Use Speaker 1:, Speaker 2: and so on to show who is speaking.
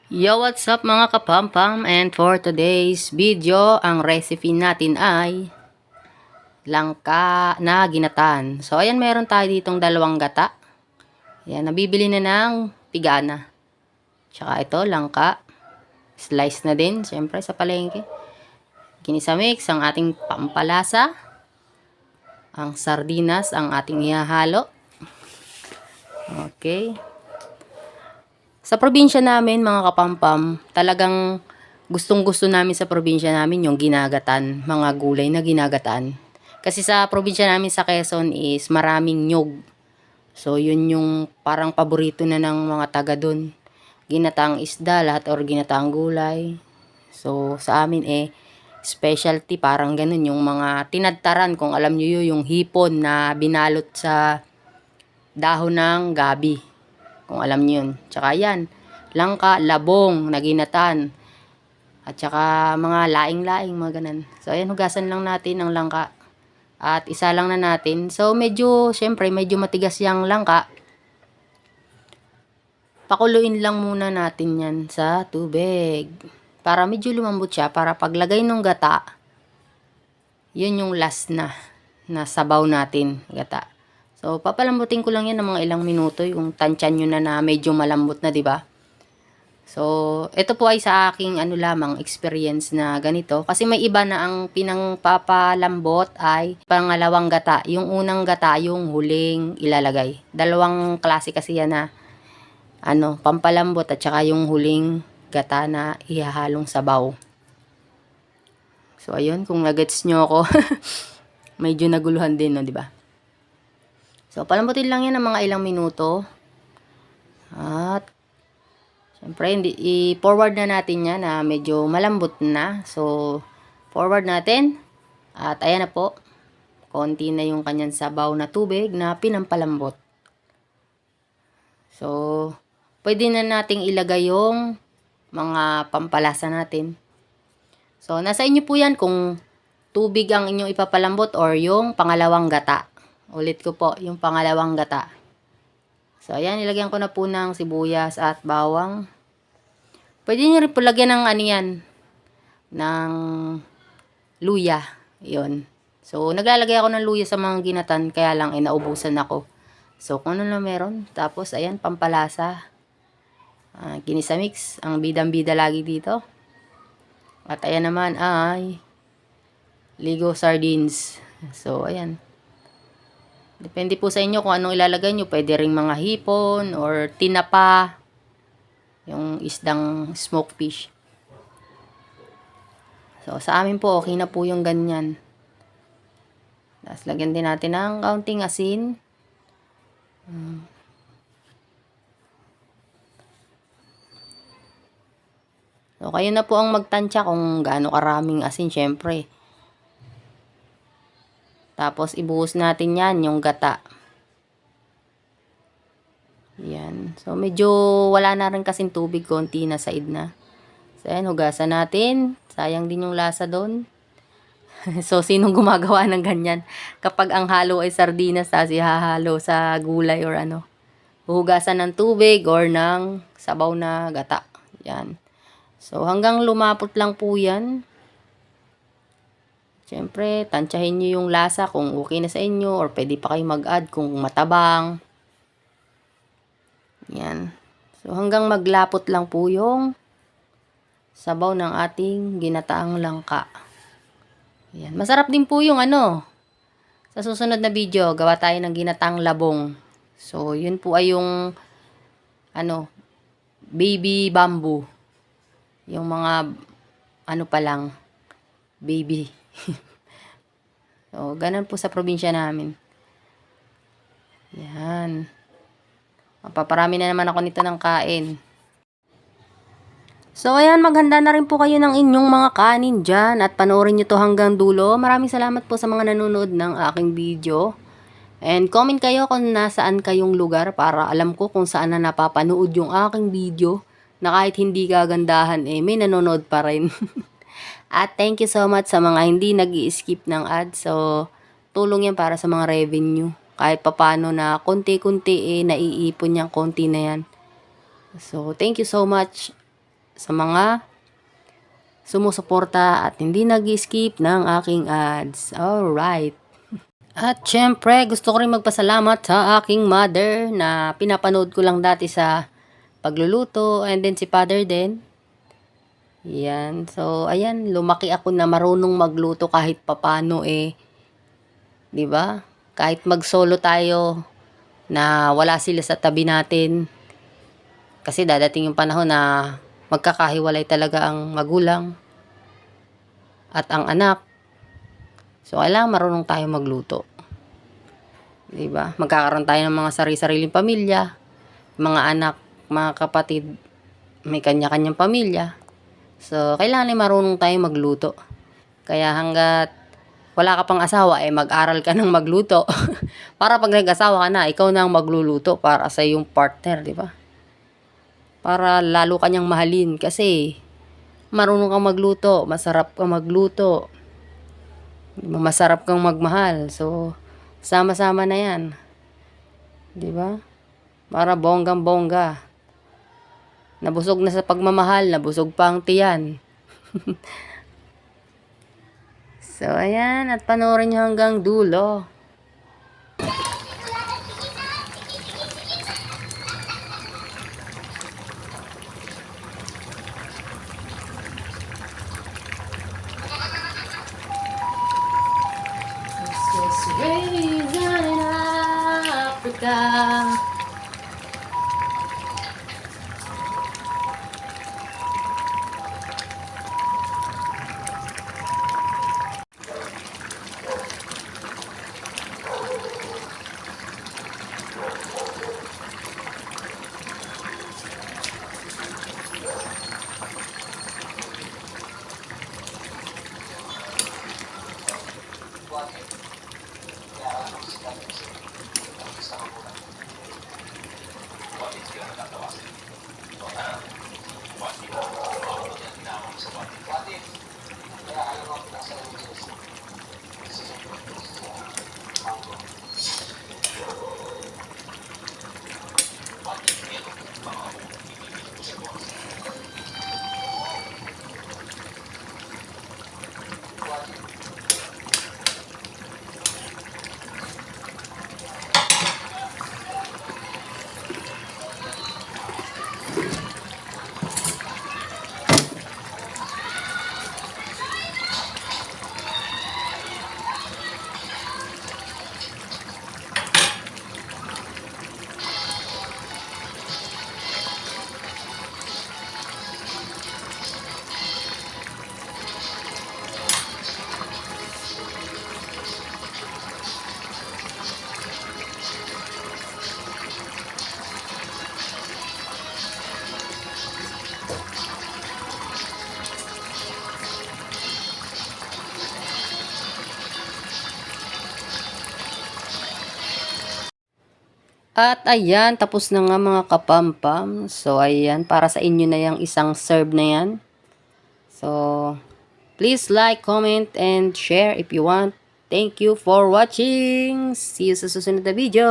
Speaker 1: Yo, what's up mga kapampam? And for today's video, ang recipe natin ay langka na ginatan. So, ayan, meron tayo ditong dalawang gata. Ayan, nabibili na ng pigana. Tsaka ito, langka. Slice na din, syempre, sa palengke. Ginisa mix, ang ating pampalasa. Ang sardinas, ang ating ihahalo. Okay. Sa probinsya namin, mga kapampam, talagang gustong-gusto namin sa probinsya namin yung ginagatan, mga gulay na ginagatan. Kasi sa probinsya namin sa Quezon is maraming nyog. So, yun yung parang paborito na ng mga taga doon. Ginataang isda, lahat or ginataang gulay. So, sa amin specialty parang ganun. Yung mga tinadtaran, kung alam nyo yung hipon na binalot sa dahon ng gabi. Kung alam niyo yun. Tsaka yan, langka, labong, naginatan. At tsaka mga laing-laing, mga ganan. So, ayan, hugasan lang natin ang langka. At isa lang na natin. So, medyo, syempre, medyo matigas yung langka. Pakuluin lang muna natin yan sa tubig. Para medyo lumambot siya. Para paglagay ng gata, yun yung last na sabaw natin, gata. So, papalambutin ko lang yan ng mga ilang minuto, yung tansyan nyo na medyo malambot na, di ba? So, ito po ay sa aking lamang experience na ganito. Kasi may iba na ang pinangpapalambot ay pangalawang gata. Yung unang gata, yung huling ilalagay. Dalawang klase kasi yan na pampalambot at saka yung huling gata na ihahalong sabaw. So, ayun, kung nagets nyo ako, medyo naguluhan din, no, di ba? So, palambutin lang yan ng mga ilang minuto. At, syempre, i-forward na natin yan na medyo malambot na. So, forward natin. At, ayan na po. Konti na yung kanyang sabaw na tubig na pinampalambot. So, pwede na nating ilagay yung mga pampalasa natin. So, nasa inyo po yan kung tubig ang inyong ipapalambot or yung pangalawang gata. Ulit ko po, yung pangalawang gata. So, ayan, nilagyan ko na po ng sibuyas at bawang. Pwede nyo rin po lagyan ng ng luya. Yun. So, naglalagay ako ng luya sa mga ginatan, kaya lang naubusan ako. So, kung ano na meron. Tapos, ayan, pampalasa. Ginisa mix. Ang bidang-bida lagi dito. At ayan naman ay Ligo sardines. So, ayan. Depende po sa inyo kung anong ilalagay nyo. Pwede ring mga hipon or tinapa. Yung isdang smoked fish. So, sa amin po, okay na po yung ganyan. Tapos, lagyan din natin ng kaunting asin. So, kayo na po ang magtansya kung gaano karaming asin, syempre. Tapos, ibuhos natin yan, yung gata. Yan. So, medyo wala na rin kasing tubig, konti na said na. So, yan, hugasan natin. Sayang din yung lasa doon. So, sinong gumagawa ng ganyan? Kapag ang halo ay sardinas, tapos ihahalo sa gulay or hugasan ng tubig or ng sabaw na gata. Yan. So, hanggang lumapot lang po yan. Siyempre, tansyahin nyo yung lasa kung okay na sa inyo or pwede pa kayo mag-add kung matabang. Yan. So, hanggang maglapot lang po yung sabaw ng ating ginataang langka. Yan. Masarap din po yung sa susunod na video, gawa tayo ng ginataang labong. So, yun po ay yung baby bamboo. Yung mga pa lang, baby. So, ganun po sa probinsya namin. Yan. Paparami na naman ako nito ng kain. So, ayan, maghanda na rin po kayo ng inyong mga kanin dyan at panoorin nyo to hanggang dulo. Maraming salamat po sa mga nanonood ng aking video. And comment kayo kung nasaan kayong lugar para alam ko kung saan na napapanood yung aking video na kahit hindi kagandahan, may nanonood pa rin. At thank you so much sa mga hindi nag-i-skip ng ads. So, tulong yan para sa mga revenue. Kahit papano na konti-kunti naiipon yung konti na yan. So, thank you so much. sa mga sumusuporta at hindi nag-skip ng aking ads. Alright. At syempre, gusto ko rin magpasalamat sa aking mother na pinapanood ko lang dati sa pagluluto, and then si father din. Yan. So, ayan, lumaki ako na marunong magluto kahit papano 'di ba? Kahit mag-solo tayo na wala sila sa tabi natin. Kasi dadating yung panahon na magkakahiwalay talaga ang magulang at ang anak. So, kailangan marunong tayo magluto. 'Di ba? Magkakaroon tayo ng mga sari-sariling pamilya, mga anak, mga kapatid, may kanya-kanyang pamilya. So, kailangan marunong tayo magluto. Kaya hanggat wala ka pang asawa, mag-aral ka ng magluto. Para pag nag-asawa ka na, ikaw na ang magluluto para sa iyong partner, di ba? Para lalo kanyang mahalin kasi marunong kang magluto, masarap kang magluto, masarap kang magmahal. So, sama-sama na yan. Di ba? Para bonggang-bongga. Nabusog na sa pagmamahal, nabusog pa ang tiyan. So, ayan. At panoorin nyo hanggang dulo. This is raised in Africa. At ayan, tapos na nga mga kapampam. So, ayan, para sa inyo na yung isang serve na yan. So, please like, comment, and share if you want. Thank you for watching. See you sa susunod na video.